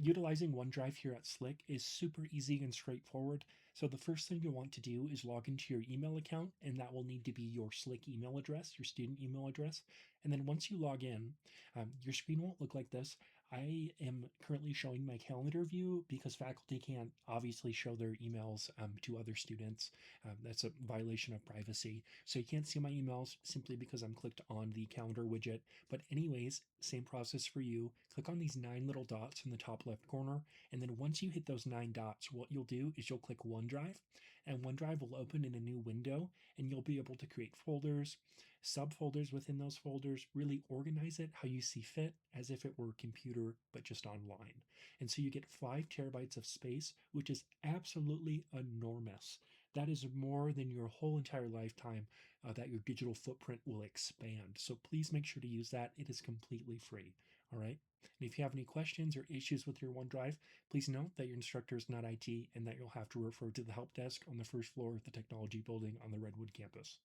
Utilizing OneDrive here at Slick is super easy and straightforward. So the first thing you'll want to do is log into your email account, and that will need to be your Slick email address, your student email address. And then once you log in, your screen won't look like this. I am currently showing my calendar view because faculty can't obviously show their emails to other students. That's a violation of privacy. So you can't see my emails simply because I'm clicked on the calendar widget. But anyways, same process for you. Click on these 9 little dots in the top left corner. And then once you hit those 9 dots, what you'll do is you'll click OneDrive, and OneDrive will open in a new window, and you'll be able to create folders, subfolders within those folders, really organize it how you see fit as if it were a computer, but just online. And so you get 5 terabytes of space, which is absolutely enormous. That is more than your whole entire lifetime that your digital footprint will expand. So please make sure to use that. It is completely free. All right. And if you have any questions or issues with your OneDrive, please note that your instructor is not IT and that you'll have to refer to the help desk on the first floor of the technology building on the Redwood campus.